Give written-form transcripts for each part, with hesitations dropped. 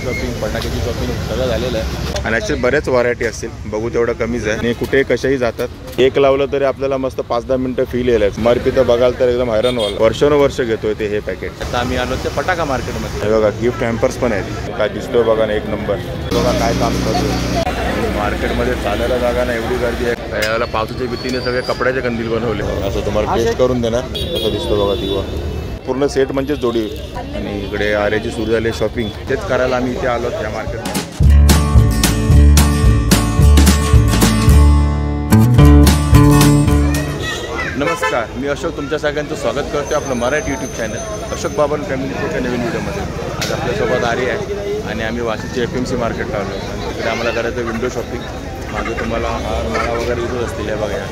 Shopping, फटाक्याची shopping सगळं झालेलं आहे. आणि असे बऱ्याच व्हरायटी असतील, बघू तेवढं कमीच आहे. आणि कुठे कशाही जातात, एक लावलं तरी आपल्याला मस्त 5-10 मिनिटं फील येईल. MRP तर बघाल तर एकदम हैराण व्हाल. वर्षानुवर्ष घेतोय ते हे पॅकेट. आता आम्ही आलो ते फटाका मार्केटमध्ये. बघा गिफ्ट हॅम्पर्स पण आहेत. काय दिसतोय बघा ना, एक नंबर. बघा काय काम करतोय. मार्केटमध्ये चालायला जागा ना, एवढी गर्दी आहे. यावेळेला पावसाच्या भीतीने सगळे कपड्याचे कंदील बनवले. असं तुम्हाला टेस्ट करून देणार. कसं दिसतो बघा दिवा. पूर्ण सेट म्हणजे जोडी. आणि इकडे आर्याची सुरू झाली शॉपिंग. तेच करायला आम्ही इथे आलो त्या मार्केटमध्ये. नमस्कार, मी अशोक तुमच्या सगळ्यांचं स्वागत करतो आपलं मराठी यूट्यूब चॅनल अशोक बाबन फॅमिलीच्या नवीन व्हिडिओमध्ये. आज आपल्यासोबत आर्य आहे आणि आम्ही वाशीचे FMC मार्केटला आलो. तिकडे आम्हाला करायचं विंडो शॉपिंग. मागे तुम्हाला हार माळा वगैरे दिसत असतील. हे बघा,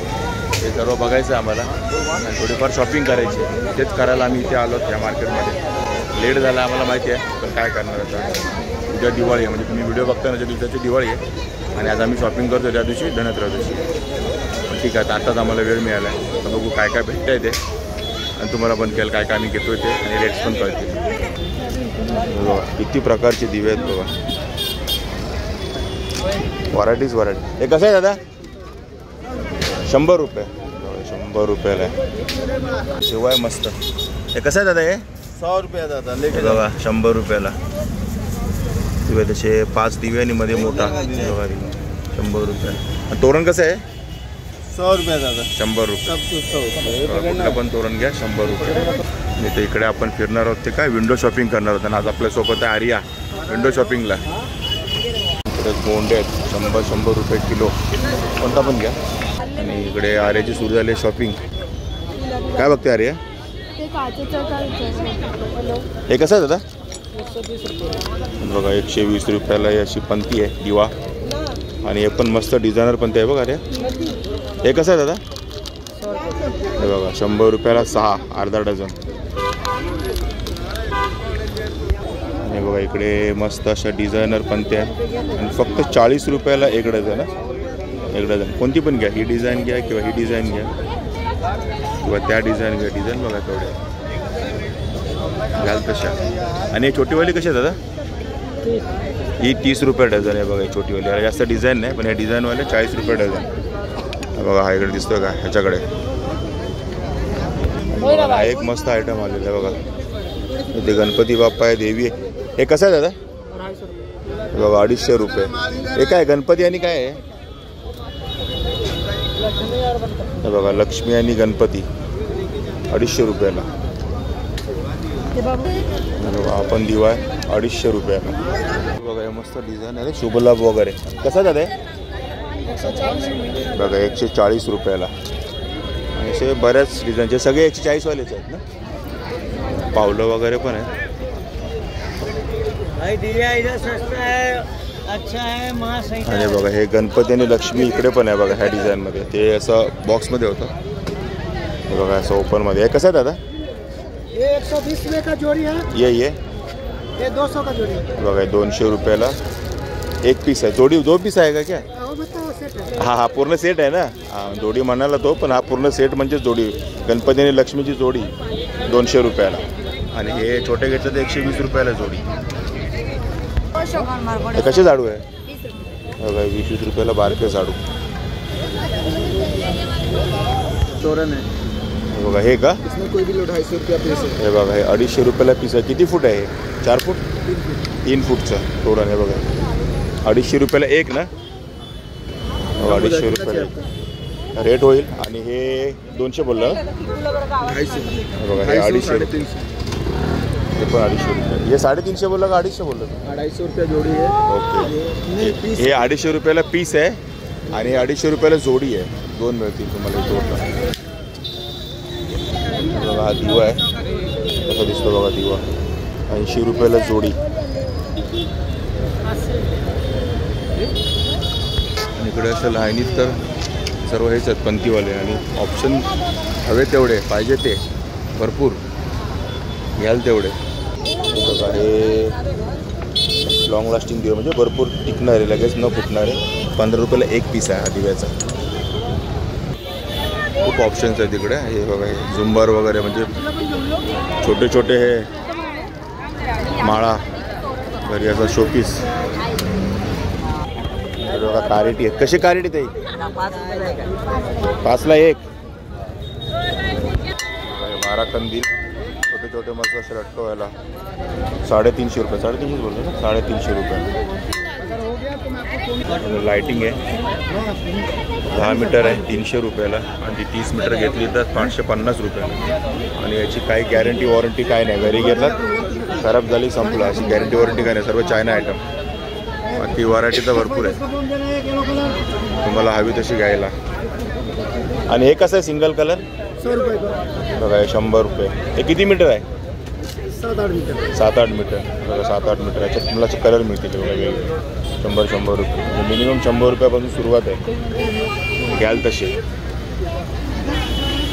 हे सर्व बघायचं आहे आम्हाला आणि थोडीफार शॉपिंग करायची. तेच करायला आम्ही इथे आलो त्या मार्केटमध्ये. लेट झाला आम्हाला माहिती आहे, पण काय करणार आता. उद्या दिवाळी आहे, म्हणजे तुम्ही व्हिडिओ बघताना ज्या दिवसाची दिवाळी आहे आणि आज आम्ही शॉपिंग करतो त्या दिवशी धनत्रयोदशी. ठीक आहे, आत्ताच आम्हाला वेळ मिळाला आहे. तर बघू काय काय भेटतं आहे ते आणि तुम्हाला पण कळेल काय काय आम्ही घेतो आहे ते आणि रेट्स पण कळतील. बघा किती प्रकारचे दिवे आहेत बघा. व्हरायटी. हे कसं आहे दादा? 100 रुपये. 100 रुपयाला आहे. शिवाय मस्त. हे कसं आहे दादा? हे 100 रुपये दादा. बघा 100 रुपयाला दिवे. तसे 5 दिवे आणि मध्ये मोठा बघा 100 रुपये. तोरण कसं आहे? 100 रुपये दादा. 100 रुपये. कुठलं पण तोरण घ्या 100 रुपये. मी तर इकडे आपण फिरणार आहोत ते काय विंडो शॉपिंग करणार होतं आणि आज आपल्यासोबत आहे आर्या विंडो शॉपिंगला. इकडे गोंडे आहेत 100 रुपये किलो. कोणता पण घ्या. आणि इकडे आर्याची सुरू झाली शॉपिंग. काय बघते आर्या? हे कसं आहे दादा? बघा 120 रुपयाला अशी पंती आहे दिवा. आणि हे पण मस्त डिझायनर पण ते आहे बघा आर्या. हे कसं आहे दादा? हे बघा 100 रुपयाला 6, अर्धा डझन. हे बघा इकडे मस्त अशा डिझायनर पंत्या आणि फक्त 40 रुपयाला 1 डझन. 1 डझन कोणती पण घ्या. ही डिझाईन घ्या किंवा ही डिझाईन घ्या किंवा त्या डिझाईन घ्या. डिझाईन बघा तेवढ्या घ्याल तशा. आणि हे छोटीवाली कशी आहे दादा? ही 30 रुपये डझन आहे बघा. ही छोटीवाली. याला जास्त डिझाईन नाही, पण हे डिझाईनवाले 40 रुपये डझन. बघा हा इकडे दिसतोय का ह्याच्याकडे. हा एक मस्त आयटम आलेला आहे बघा. इथे गणपती बाप्पा आहे, देवी आहे. हे कसं आहे दादा? बघा 250 रुपये. हे काय गणपती आणि काय आहे? हे बघा लक्ष्मी आणि गणपती 250 रुपयाला. बघा आपण दिवा आहे 250 रुपयाला. बघा हे मस्त डिझाईन आहे शुभलाभ वगैरे. कसं दादा आहे? बघा 140 रुपयाला. असे बऱ्याच डिझाईनचे सगळे 140 वालेच आहेत ना. पावलं वगैरे पण आहे. आणि बघा हे गणपती आणि लक्ष्मी इकडे पण आहे बघा ह्या डिझाईनमध्ये. ते असं बॉक्समध्ये होतं बघा, असं ओपनमध्ये. हे कसं आहे दादा? 120 रुपये का जोड़ी है. ये 200 का जोड़ी है. बघा 200 रुपयाला 1 पीस आहे. जोडी 2 पीस आहे का क्या? हा पूर्ण सेट आहे ना. जोडी म्हणाला तो, पण हा पूर्ण सेट म्हणजे जोडी. गणपती आणि लक्ष्मीची जोडी 200 रुपयाला. आणि हे छोटे घेतलं तर 120 रुपयाला जोडी. हे कसे झाडू आहे? बघा 20 रुपयाला बारके झाडू. तोरण आहे बघा. हे का? कोई भी 250 रुपया पीस है. हे बघा हे 250 रुपयाला पीस आहे. किती फूट आहे? 4 फूट 3 फूटचं तोरण आहे बघा. 250 रुपयाला एक ना. 250 रुपयाला रेट होईल. आणि हे 200 बोललं बघा. हे 250. हे पण 250 रुपये. हे 350 बोललं का 250 बोललं? 250 रुपये जोडी आहे. ओके. हे 250 रुपयाला पीस आहे आणि 250 रुपयाला जोडी आहे. 2 मिळतील तुम्हाला जोडला. बघा हा दिवा आहे कसा दिसतो बघा दिवा. 80 रुपयाला जोडी. इकडे असं लाईनीत तर सर्व हेच आहेत पंतीवाले. आणि ऑप्शन हवे तेवढे पाहिजे ते भरपूर घ्याल तेवढे. बघा हे लॉंग लास्टिंग दिवे म्हणजे भरपूर टिकणारे, लगेच न फुटणारे. 15 रुपयाला 1 पीस आहे हा दिव्याचा. खूप ऑप्शन्स आहेत तिकडे. हे बघा हे झुंबर वगैरे म्हणजे छोटे छोटे हे माळा घरी असं शोपीस. बघा कारेटी आहेत. कशी कारेटी ताई? 5ला 1. 12 कंदील छोटे छोटे मस्त असे लटकवायला 350 रुपये. 350 बोलतो ना, 350 रुपये. लाइटिंग आहे 10 मीटर आहे 300 रुपयाला आणि ती 30 मीटर घेतली तर 550 रुपयाला. आणि याची काही गॅरंटी वॉरंटी काय नाही. घरी घेतलात खराब झाली संपला, अशी गॅरंटी वॉरंटी काय नाही. सर्व चायना आयटम. बाकी व्हरायटी तर भरपूर आहे, तुम्हाला हवी तशी घ्यायला. आणि हे कसं आहे सिंगल कलर? 100 रुपये. बघा 100 रुपये. हे किती मीटर आहे? 7-8 मीटर. 7-8 मीटर. बघा 7-8 मीटर. याच्यात तुम्हाला कलर मिळतील बघा वेगवेगळे. 100 रुपये. मिनिमम 100 रुपयापासून सुरुवात आहे, घ्याल तसे.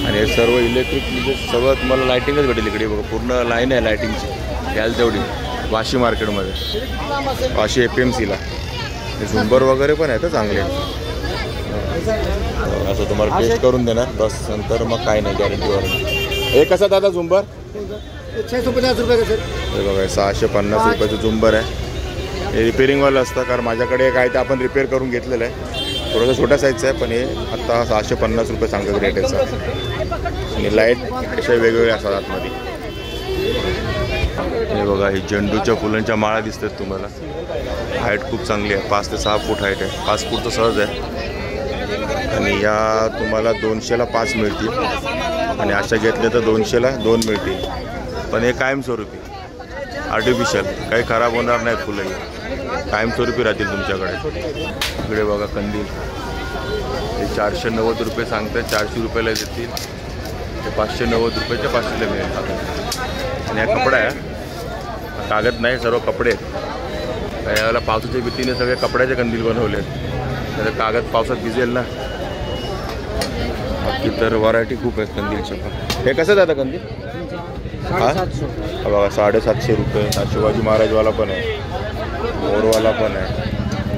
आणि हे सर्व इलेक्ट्रिक म्हणजे सर्व तुम्हाला लायटिंगच भेटेल इकडे. बघा पूर्ण लाईन आहे लायटिंगची, घ्याल तेवढी. वाशी मार्केटमध्ये, वाशी FMCला. हे झुंबर वगैरे पण आहेत चांगले. असं तुम्हाला टेस्ट करून देणार बस, नंतर मग काय नाही गॅरंटीवर. हे कसं दादा झुंबर? 650 रुपये का सर? हे बघा 650 रुपयाचं झुंबर आहे. हे रिपेरिंगवालं असतं, कारण माझ्याकडे काय ते आपण रिपेअर करून घेतलेलं आहे. थोडंसं छोट्या साईजचं आहे, पण हे आत्ता 650 रुपये सांगतात रेट याचा. आणि लाईट अशा वेगवेगळ्या असतात आतमध्ये. हे बघा ही झेंडूच्या फुलांच्या माळा दिसतात तुम्हाला. हाईट खूप चांगली आहे, 5 ते 6 फूट हाईट आहे. 5 फूट तर सहज आहे. आणि या तुम्हाला 200ला 5 मिळतील. आणि अशा घेतल्या तर 200ला 2 मिळतील. पण हे कायमस्वरूपी आर्टिफिशियल, काही खराब होणार नाहीत फुलंही, कायमस्वरूपी राहतील तुमच्याकडे. इकडे बघा कंदील, हे 490 रुपये सांगतात, 400 रुपयाला देतील. ते 590 रुपयाच्या 500ला मिळेल. आणि हा कपडा आहे, कागद नाही, सर्व कपडे आहेत. यावेळेला पावसाच्या भीतीने सगळे कपड्याचे कंदील बनवले आहेत, तर कागद पावसात भिजेल ना. बाकी तर व्हरायटी खूप आहेत कंदीलच्या पण. हे कसं जातं कंदील? 750. बघा 750 रुपये. हा शिवाजी महाराजवाला पण आहे, मोरवाला पण आहे.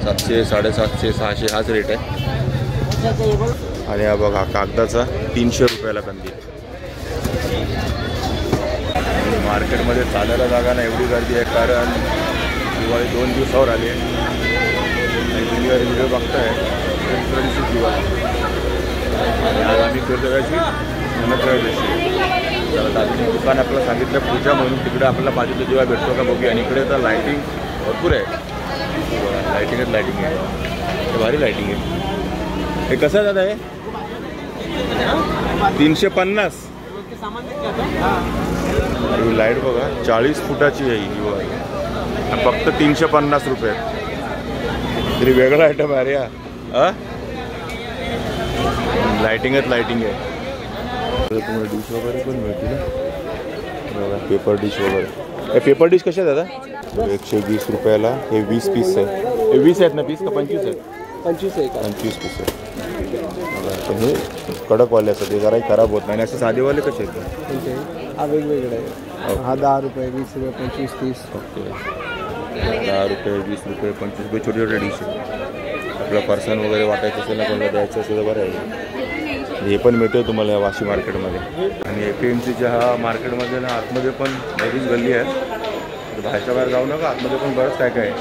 700, 750, 600 हाच रेट आहे. आणि हा बघा कागदाचा 300 रुपयाला कंदील. मार्केटमध्ये चालायला जागा नाही, एवढी गर्दी आहे, कारण दिवाळी 2 दिवसावर आली आहे. आणि तुम्ही व्हिडिओ बघताय दुसऱ्या दिवशी दिवाळी. आणि आज आम्ही फिरतोयाची धनत्रयोदशी. तर दादानी दुकान आपल्याला सांगितलं पूजा म्हणून, तिकडे आपल्याला पाहिजे दिवा भेटतो का बघूया. आणि इकडे तर लायटिंग भरपूर आहे, लायटिंगच लायटिंग आहे. हे भारी लायटिंग आहे. हे कसं आहे दादा? हे 350. ही लाईट बघा 40 फुटाची आहे ही बघा, फक्त 350 रुपये. तरी वेगळा आयटम आहे रे हा. लायटिंगच लायटिंग आहे. तुम्हाला डिश वगैरे पण मिळतील बघा, पेपर डिश वगैरे. हे पेपर डिश कसे आहे दादा? 120 रुपयाला. हे 20 पीस आहे. हे 20 आहेत ना पीस का 25 आहेत? 25 आहे. 25 पीस आहे. पण हे कडकवाले असतात, ते जराही खराब होत नाही. असे साधेवाले कसे आहेत? हा वेगवेगळे आहे. हा 10 रुपये, 20 रुपये, 25, 30. ओके. 10 रुपये, 20 रुपये, 25 रुपये छोटे छोटे डिश आहे. आपला पर्सन वगैरे वाटायचं असेल ना, कोणाला द्यायचं असेल तर बरं आहे. हे पण मिळतं तुम्हाला या वाशी मार्केटमध्ये. आणि FMCच्या हा मार्केटमध्ये ना आतमध्ये पण बरीच गल्ली आहे, बाहेरच्या बाहेर जाऊ नका, आतमध्ये पण बरंच काय काय आहे.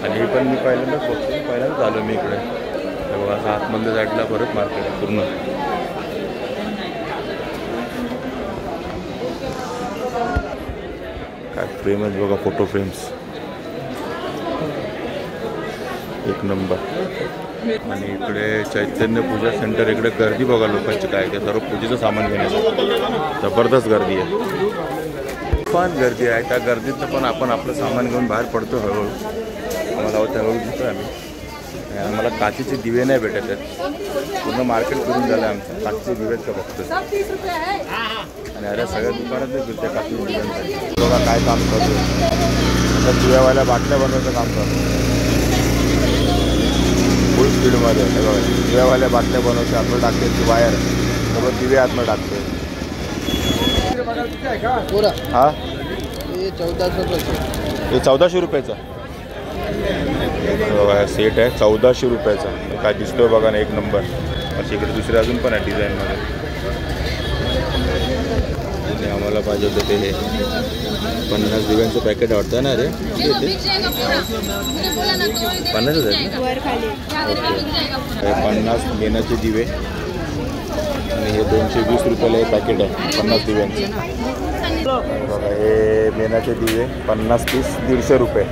आणि हे पण मी पहिल्यांदाच बघतो, पहिल्यांदाच आलो मी इकडे. बघा असं आतमधल्या साईडला परत मार्केट आहे पूर्ण. काय फ्रेम आहेत बघा, फोटो फ्रेम्स एक नंबर. आणि इकडे चैतन्य पूजा सेंटर, इकडे गर्दी बघा लोकांची काय काय, सर्व पूजेचं सामान घेण्याचं जबरदस्त गर्दी आहे. पण गर्दी आहे, त्या गर्दीतनं पण आपण आपलं सामान घेऊन बाहेर पडतो हळूहळू. आम्हाला होत्या हळू दिसतो आम्ही. आम्हाला काचेचे दिवे नाही भेटत आहेत, पूर्ण मार्केट करून झालं आमचं. काचेचे दिवेच का बघतो. आणि अरे सगळ्या दुकानात नाही फिरते काचेच्या दिव्यांसाठी. बघा काय काम करतो, आता दिव्यावाल्या बाटल्या बनवायचं काम करतो फुल स्पीडमध्ये. बघा दिव्यावाल्या बाटल्या बनवते, आपलं टाकते ती वायर, सगळं दिवे आतमध्ये टाकते. हा हे 1400 रुपये. हे 1400 रुपयाचा बघा सेट आहे, 1400 रुपयाचा. काय दिसतोय बघा ना, एक नंबर. अशी इकडे दुसरे अजून पण आहे डिझाईनमध्ये. आम्हाला पाहिजे होतं ते हे 50 दिव्यांचं पॅकेट वाटतं ना रे? किती येते? 50 आहे. ओके. 50 मेणाचे दिवे आणि हे 220 रुपयाला हे पॅकेट आहे 50 दिव्यांचे. बघा हे मेणाचे दिवे 50 पीस 150 रुपये.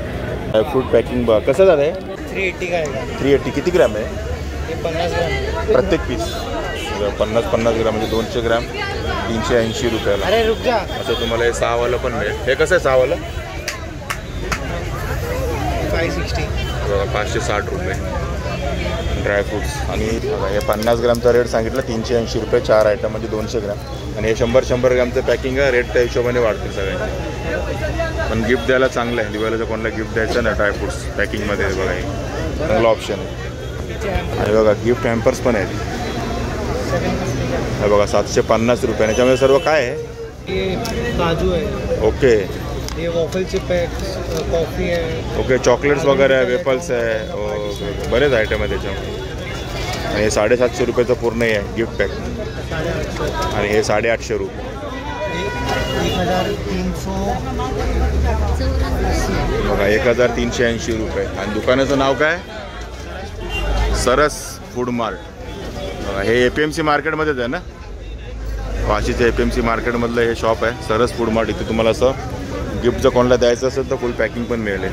ड्रायफ्रूट पॅकिंग बघा कसं झालं आहे? 380 का आहे. 380 किती ग्रॅम आहे? हे 50 ग्राम प्रत्येक पीस 50 ग्राम म्हणजे 200 ग्राम 380 रुपयाला. अरे रुक जा. असं तुम्हाला हे 6 वाला पण मिळेल. हे कसं आहे 6 वाला? 560. बघा 560 रुपये ड्रायफ्रूट्स. आणि बघा हे 50 ग्रामचा रेट सांगितलं 380 रुपये 4 आयटम म्हणजे 200 ग्राम. आणि हे 100 ग्रामचं पॅकिंग आहे. रेट त्या हिशोबाने वाढतील सगळ्यांचे. पण गिफ्ट द्यायला चांगलं आहे. दिवाळीचं कोणाला गिफ्ट द्यायचं ना ड्रायफ्रूट्स पॅकिंगमध्ये बघा हे चांगलं ऑप्शन आहे. आणि बघा गिफ्ट हॅम्पर्स पण आहेत. हे बघा 750 रुपये. याच्यामध्ये सर्व काय आहे? ये काजू आहे. ओके ये वॉफलचे पॅक्स, कॉफी आहे. ओके चॉकलेट्स वगैरे आहे, वेफल्स आहे. ओके बरेच आयटम आहे त्याच्यामध्ये. आणि हे 750 रुपयाचं पूर्ण आहे गिफ्ट पॅक. 850. आणि हे 850 रुपये. 1300. बघा 1380 रुपये. आणि दुकानाचं नाव काय? सरस फूड मार्ट. बघा हे APMC मार्केटमध्येच आहे ना? वाशीच्या APMC मार्केटमधलं हे शॉप आहे सरस फूड मार्ट. इथे तुम्हाला असं गिफ्ट जर कोणाला द्यायचं असेल तर फुल पॅकिंग पण मिळेल.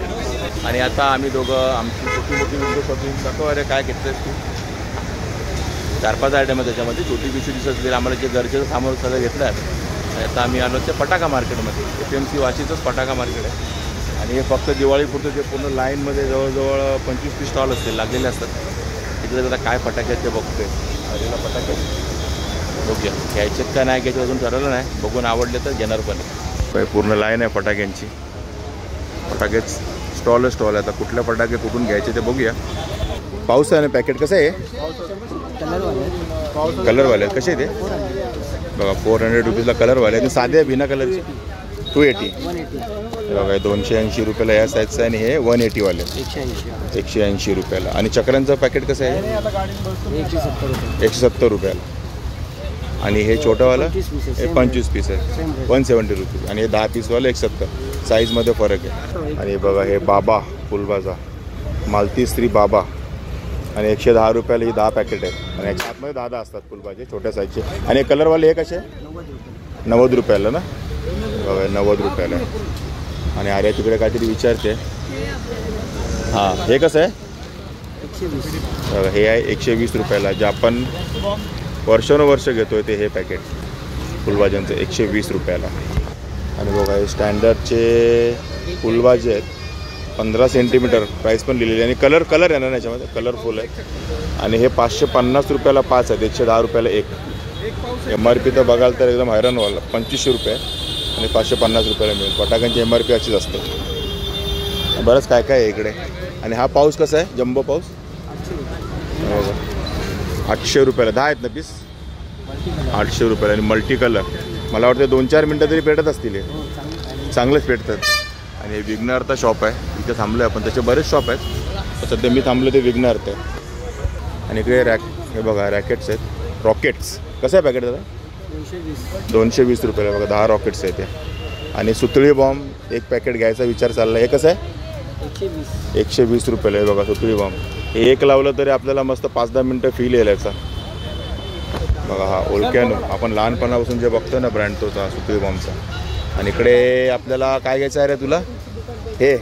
आणि आता आम्ही दोघं आमची छोटी मोठी विंडो शॉपिंग दाखव. अरे काय घेतलं तू? 4-5 आयटम आहे त्याच्यामध्ये. छोटी पिशवी दिसत असेल. आम्हाला जे गरजेचं सामान सगळं घेतलं आहे. आता आम्ही आलो ते फटाका मार्केटमध्ये. APMC वाशीचंच फटाका मार्केट आहे. आणि हे फक्त दिवाळीपुरतं जे पूर्ण लाईनमध्ये जवळजवळ 25-30 स्टॉल असतील लागलेले असतात. तिकडे जरा काय फटाके आहेत ते बघतोय. अरेला फटाके बघूया घ्यायचेत का नाही घ्यायचे अजून ठरवलं नाही. बघून आवडले तर घेणार पण. पूर्ण लाईन आहे फटाक्यांची. फटाकेच स्टॉल आहे. आता कुठले फटाके कुठून घ्यायचे ते बघूया. पाऊस आहे ना. पॅकेट कसं आहे? कलरवाले कसे आहे ते? बघा 400 रुपीजला कलरवाले आणि साधे आहे बिना कलरचे 280. बघा 280 रुपयाला या साईजचं आहे. आणि हे 180 वाले 180 रुपयाला. आणि चक्रांचं पॅकेट कसं आहे? 170 रुपयाला. आणि हे छोटंवालं हे 25 पीस आहे 170 रुपीज. आणि हे 10 पीसवालं 170. साईजमध्ये फरक आहे. आणि बघा हे बाबा फुलबाजा मालती स्त्री बाबा. आणि 110 रुपयाला ही 10 पॅकेट आहे. आणि याच्या आतमध्ये 10 असतात फुलबाजे छोट्या साईजचे. आणि कलरवाले हे कसे? 90 रुपयाला ना? बघा 90 रुपयाला. आणि अरे तिकडे काहीतरी विचारते. हां हे कसं आहे? बघा हे आहे 120 रुपयाला. जे आपण वर्षानुवर्ष घेतो आहे ते हे पॅकेट फुलभाज्यांचं 120 रुपयाला. आणि बघा हे स्टँडर्डचे फुलभाजी आहेत 15 सेंटीमीटर. प्राईस पण लिहिलेली. आणि कलर आहे ना याच्यामध्ये कलरफुल आहे. आणि हे 550 रुपयाला 5 आहेत 110 रुपयाला 1. MRP तर बघाल तर एकदम हैराण व्हाल. 2500 रुपये आणि 550 रुपयाला मिळेल. फटाक्यांची MRP अशीच असते. बरंच काय काय आहे इकडे. आणि हा पाऊस कसा आहे? जम्बो पाऊस 800 रुपयाला 10 आहेत ना पीस. 800 रुपयाला. आणि मल्टी कलर मला वाटतं 2-4 मिनटं तरी पेटत असतील. हे चांगलेच पेटतात. आणि हे विघ्नहर्ता शॉप आहे. इथे थांबलो आहे आपण. त्याचे बरेच शॉप आहेत. सध्या मी थांबलो ते विघ्नहर्ता आहे. आणि इकडे हे बघा रॅकेट्स आहेत. रॉकेट्स कसं आहे पॅकेट दादा? 220 रुपयाला. बघा 10 रॉकेट्स आहेत ते. आणि सुतळी बॉम्ब एक पॅकेट घ्यायचा विचार चालला आहे. हे कसं आहे? 120 रुपयाला आहे. बघा सुतळी बॉम्ब हे एक लावलं तरी आपल्याला मस्त 5-10 मिनटं फील येईल याचा. बघा हा ओल्कॅनो आपण लहानपणापासून जे बघतो ना ब्रँड तोचा सुतळी बॉम्बचा. आणि इकडे आपल्याला काय घ्यायचं आहे रे तुला? हे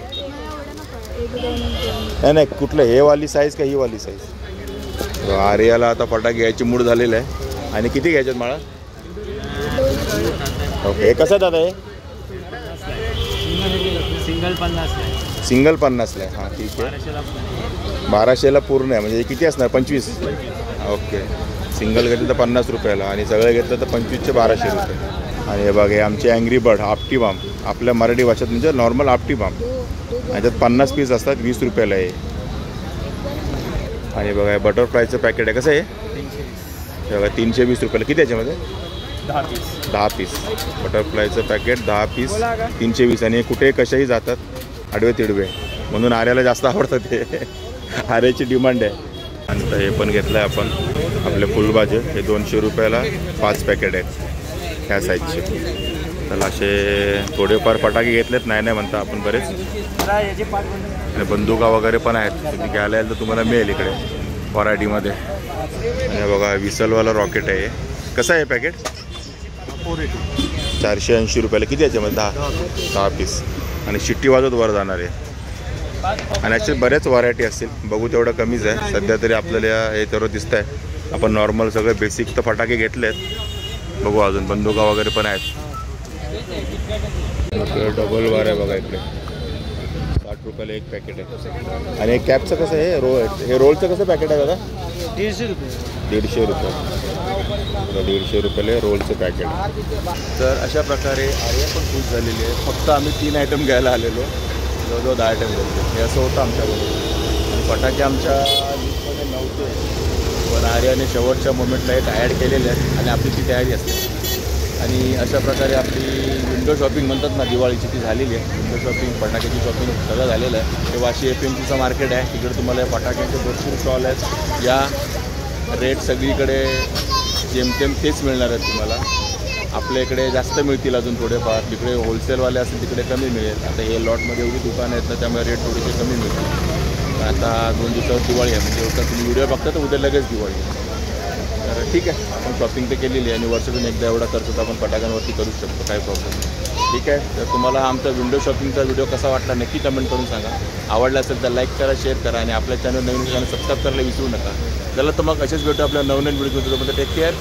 नाही कुठलं हे वाली साईज का ही वाली साईज? आर्याला आता फटाके घ्यायची मूड झालेलं आहे. आणि किती घ्यायच्यात मला? ओके हे कसं दादा? हे सिंगल 50ला आहे. हां ठीक आहे. 1200ला पूर्ण आहे. म्हणजे किती असणार? 25. ओके सिंगल घेतलं तर 50 रुपयाला. आणि सगळं घेतलं तर 25चे 1200 रुपये. आणि हे बघ हे आमचे अँग्री बर्ड आपटी बाम. आपल्या मराठी भाषेत म्हणजे नॉर्मल आपटी बाम. याच्यात 50 पीस असतात 20 रुपयाला आहे. आणि बघा हे बटरफ्लायचं पॅकेट आहे. कसं आहे? बघा 320 रुपयाला. किती याच्यामध्ये? 10 पीस बटरफ्लायचं पॅकेट 10 पीस 320. आणि कुठे कशाही जातात आडवे तिडवे म्हणून आर्याला जास्त आवडतं ते. आर्याची डिमांड आहे. आणि हे पण घेतलं आहे आपण आपले फुलभाजे. हे 200 रुपयाला 5 पॅकेट आहेत ह्या साईजचे. त्याला असे थोडेफार फटाके घेतलेत, नाही म्हणता आपण बरेच. आणि बंदुका वगैरे पण आहेत, तुम्ही घ्यायला याल तर तुम्हाला मिळेल इकडे व्हरायटीमध्ये. आणि बघा विसलवाला रॉकेट आहे. कसं आहे पॅकेट? 480 रुपयाला. किती याच्यामध्ये? 10 पीस. आणि शिट्टी वाजवत वर जाणार आहे. आणि ॲक्च्युली बऱ्याच व्हरायटी असतील, बघू तेवढं कमीच आहे सध्या तरी आपल्याला. हे तर दिसत आहे. आपण नॉर्मल सगळे बेसिक तर फटाके घेतलेत, बघू अजून बंदुका वगैरे पण आहेत. डबल वार आहे बघा इकडे, 60 रुपयाला एक पॅकेट आहे. आणि कॅपचं कसं आहे? हे रोलचं कसं पॅकेट आहे दादा? 150 रुपये. 150 रुपये. 150 रुपयाला रोलचं पॅकेट. तर अशा प्रकारे आर्या पण खुश झालेली आहे. फक्त आम्ही 3 आयटम घ्यायला आलेलो, जवळजवळ 10 आयटम घेतले. हे असं होतं आमच्याबरोबर. आणि फटाके आमच्या लिस्टमध्ये नव्हते, पण आर्याने शेवटच्या मोमेंटला एक ॲड केलेले आहेत आणि आपली ती तयारी असते. आणि अशा प्रकारे आपली विंडो शॉपिंग म्हणतात ना दिवाळीची, ती झालेली आहे. विंडो शॉपिंग, फटाक्याची शॉपिंग सगळं झालेलं आहे. हे वाशी FMCचं मार्केट आहे. तिकडे तुम्हाला फटाक्यांचे भरपूर स्टॉल आहेत. या रेट सगळीकडे जेमतेम तेच मिळणार आहेत तुम्हाला. आपल्या इकडे जास्त मिळतील अजून थोडेफार, तिकडे होलसेलवाले असतील तिकडे कमी मिळेल. आता हे लॉटमध्ये एवढी दुकानं आहेत ना, त्यामुळे रेट थोडेसे कमी मिळतील. आता 2 दिवसावर दिवाळी आहे, म्हणजे आता तुम्ही व्हिडिओ बघता तर उद्या लगेच दिवाळी आहे. तर ठीक आहे, आपण शॉपिंग तर केलेली आहे आणि वर्षातून एकदा एवढा खर्च तर आपण फटाक्यांवरती करू शकतो, काही प्रॉब्लेम नाही. ठीक आहे, तर तुम्हाला आमचा विंडो शॉपिंगचा व्हिडिओ कसा वाटला नक्की कमेंट करून सांगा. आवडला असेल तर लाईक करा, शेअर करा आणि आपल्या चॅनल नवीन चॅनल सबस्क्राईब करायला विसरू नका. चला तर मग असेच भेटू आपल्या नवनवीन video. Take care,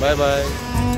bye bye.